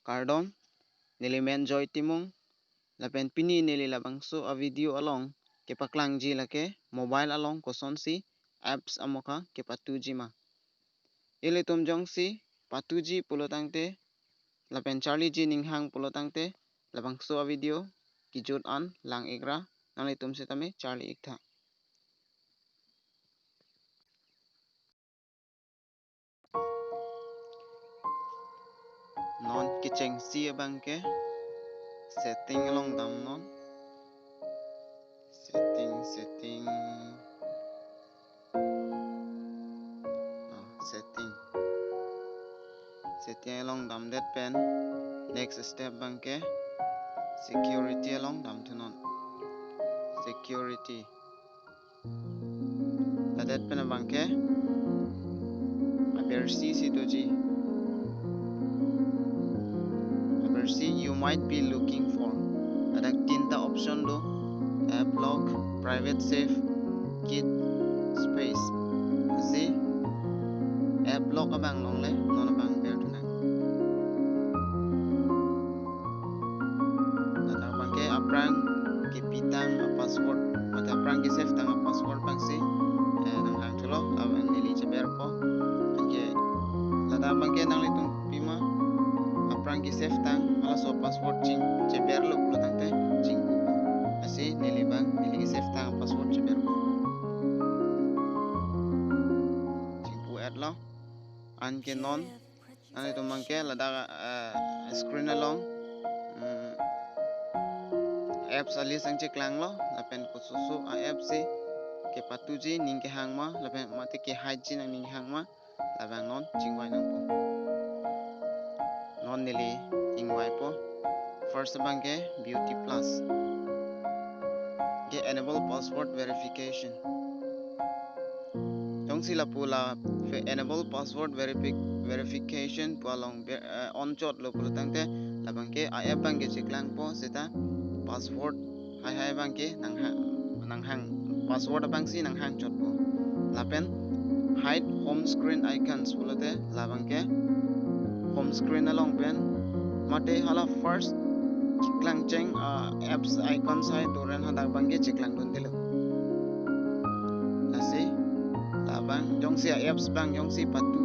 Cardon nili menjoy timong lapen pini nili labangso a video along ke paklang ji lake mobile along koson si apps amoka ke patuji ma ile tumjong si patuji pulotangte lapen Charlie ji ninghang pulotangte labangso a video kijut an lang igra nali tumse tame Charlie ikta non kicheng si abang ke setting along dam non setting along dam that pen next step bang ke security along dam tunon security that pen bang ke abersi situji abersi you might be looking for ada tinta option do app lock private safe kit space see app lock abang nong le non abang ber tunan nata bang ke aprang ke pitang password mata aprang ke safe tang password bang si nang hang tulo lawan nili ceber po anke lada bang ke nang litung pima aprang ke safe tang ala so password ching ceber lo pulo tang te ching pu asi nili bang nili ke safe tang password ceber po ching pu add lo anke non nang litung bang ke lada screen along apps ali sang che klang lo lapen ko susu a app si ke patuji ning ke hang ma lapen mate ke haji nang ning hang ma labang non chingwai nang po non nili ingwai po first bang ke beauty plus ke enable password verification jong sila pula enable password verification pualong on chot lo pula tangte labang ke a app bang ke chiklang po sita password hai bang ke nang hang password bang si nang hang chot po lapen hide home screen icons pulote labang ke home screen along pen mate hala first chiklang cheng apps icons hai turen hadak bang ke chiklang dun dilo lasi labang jong si apps bang jong si patu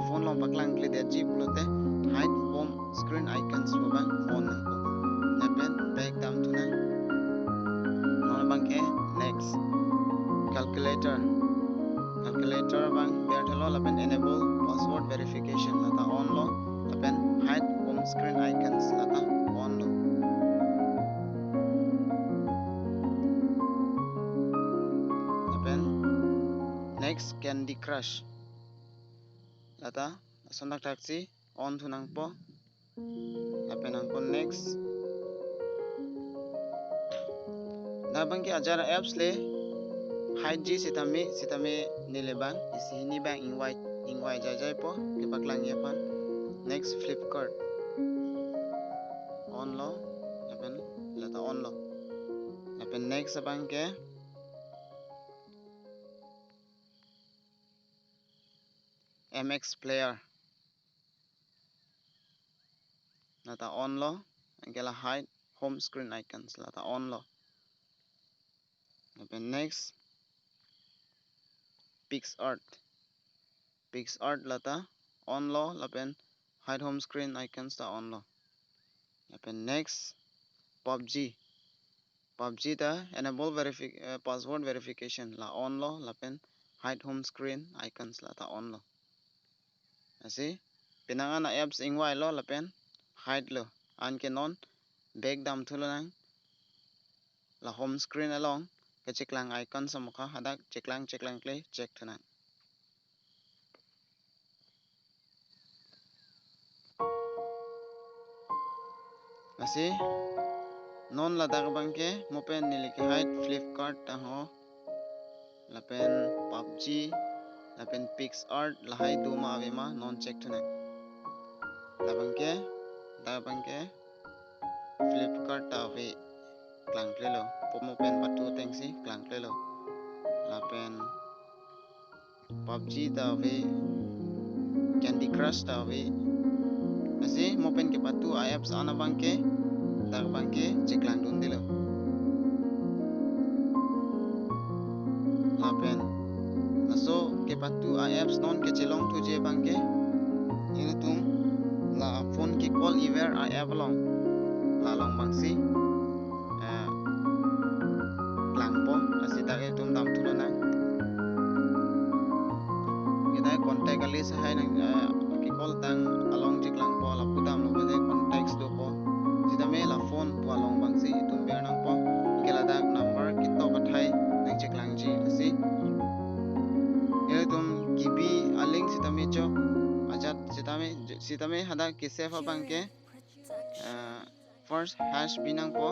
phone long paklang kli de ji pulote hide home screen icons po bang phone nang po lapen back dam tuna non bang ke next calculator bang ber thalo lapen enable password verification lata on lo lapen hide home screen icons lata on lo lapen next Candy Crush lata sondak taksi on thunang po lapen angko next dabang ke ajara apps le hide ji sitame nile bang isi ni bang ingwai jai po ke paklang ye pan next Flipkart on lo lapen lata on lo lapen next bang ke MX player lata on lo angkela hide home screen icons lata on lo lapen next PixArt lata on lo lapen hide home screen icons ta on lo lapen next PUBG ta enable password verification la on lo lapen hide home screen icons la ta on lo asi pinangan na apps ingwai lo lapen hide lo anke non back dam thulo nang la home screen along ke cheklang icon samokha hadak cheklang kle check thunang asi non ladak bangke mopen nilike hide Flipkart ta ho lapen PUBG lapen PixArt lahai duma avema non check thunang labangke Flipkart ta ve klang klelo pomopen patu tengsi klang klelo lapen PUBG ta ve Candy Crush ta ve asi mopen ke patu apps ana bangke dak bangke ciklang dun dilo lapen laso ke patu apps non ke chilong tu je bangke ini tum la phone ki call iver app long la long bangsi klang po asita ke tum dam tulo na kita contact ali sahay nang ki call tang along ciklang po la pudam lo bade context do po sita me la phone po along bangsi tum ber nang po ke la dak number ki to kathai nang ciklang ji asi ini tum kibi aling sita me cho ajat sita me hada ki save bangke first hash binang po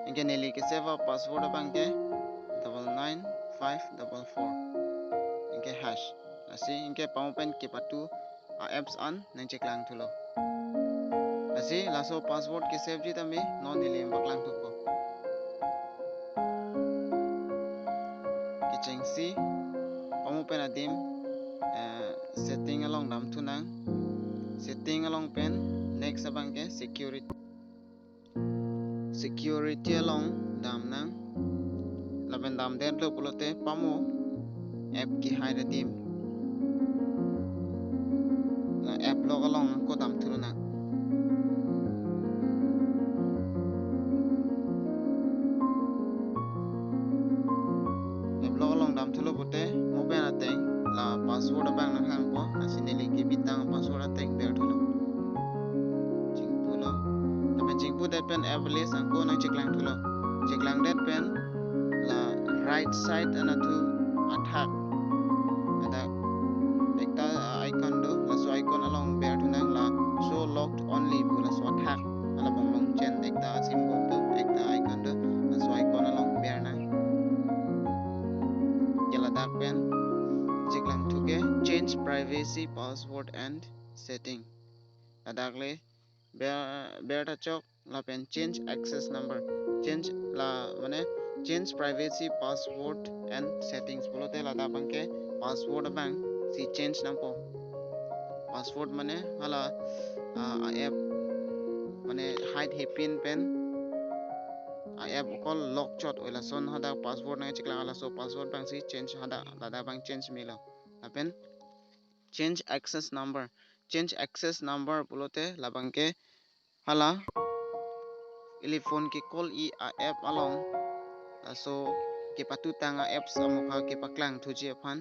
ingke neli ke save password bangke 99544 ingke hash asi ingke paupen ke patu apps an nang ciklang tulo asi laso password ke save ji tami non neli baklang tupo ke cengsi paupen adim setting along dam tunang setting along pen next bangke security along dam nang laben dam den lo pulote pamo app ki haida dim la app log along ko dam tulo na app log along dam tulo bote mobile ateng la password bang na hang po asineli ki bitang password ateng ber tulo jingpulo laben jingpu det pen app list angko nang ciklang tulo ciklang det pen la right side anatu attack ada ekta icon do la so icon along ber tunang la show locked only bu la so attack ala bongbong chen ekta symbol do ekta icon do la so icon along ber na kela dak pen ciklang thuke change privacy password and setting adakle ber ta chok la pen change access number change la mane change privacy password and settings bolote la da bangke password bang si change nang po password mane hala app mane hide hipin pen app call lock chot oila son hada password na chikla ala so password bang si change hada da bang change mila apen change access number bolote la bangke hala phone ki call i app along laso ke patu tanga apps amuka ke paklang thuji aphan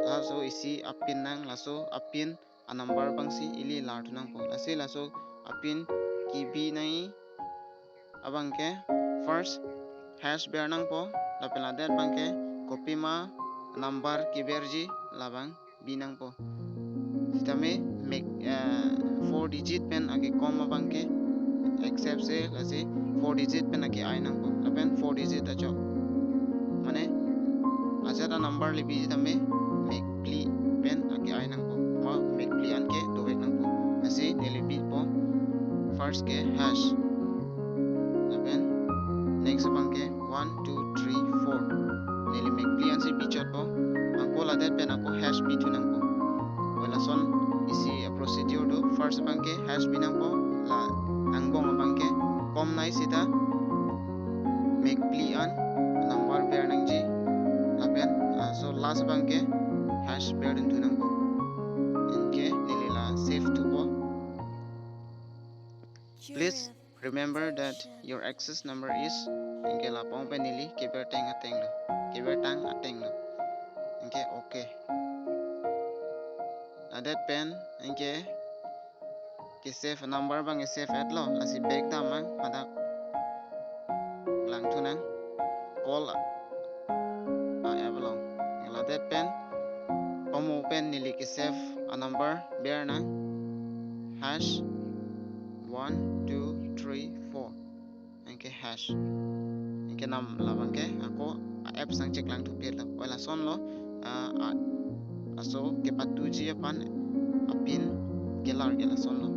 laso isi apin nang laso apin a number bangsi ili lartu nang po lasi laso apin ki bi nai abangke first hash ber nang po lapela det bangke copy ma number ki berji labang binang po sitame make 4 digit pen agi kom abangke except se lasi 4 digit pen agi ai nang po lapen 4 digit acho mane ajata number libi tame make pli pen agi ai nang po ma make pli an ke do nang po asi nelibi po first ke hash lapen next bangke 1 2 3 4 neli make pli an si bichot po angko ladet pen angko hash bitu nang po wala son isi procedure do first bangke hash binang po la angbong bangke kom nai sita make pli an number ber nang ji lapen so last bangke hash ber den tu nang po inke nili la save tu po please remember that your access number is inke la pong pe nili keber tang ateng lo inke okay adet pen inke ki save number bang save at lo lasi back damang ada lang tunang call abalong adet pen pomo pen nili ki save a number ber na hash 1 2 3 4 inke hash inke nam labangke ako app sang cek lang tu pet lo wala son lo aso ke patu ji apan apin gelar gela son lo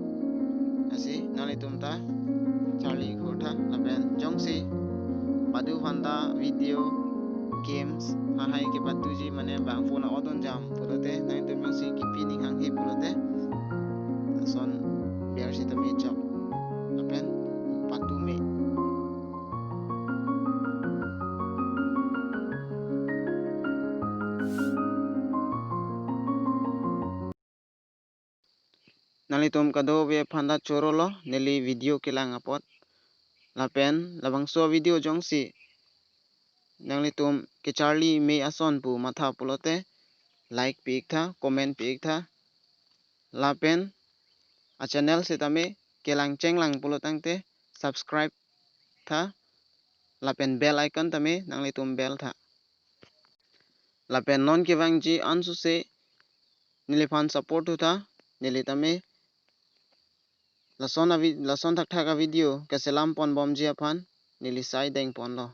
asi nali tumta Charlie Khotha lapen jongsi padu handa video games hai ke patu ji mane bang phone odon jam pulote nai tum si kipi ning hang hi pulote son biar si tami chop lapen patu me nalitum kado be phanda chorolo neli video kilang apot lapen labang so video jong si nalitum ke Charlie me ason pu matha pulote like pik tha comment pik tha lapen a channel se tame kelang chenglang pulotang te subscribe tha lapen bell icon tame nalitum bell tha lapen non kevang ji ansu se niliphan support tha nili tame lason thak thak video keselam pon bom ji aphan nili sai deng pon lo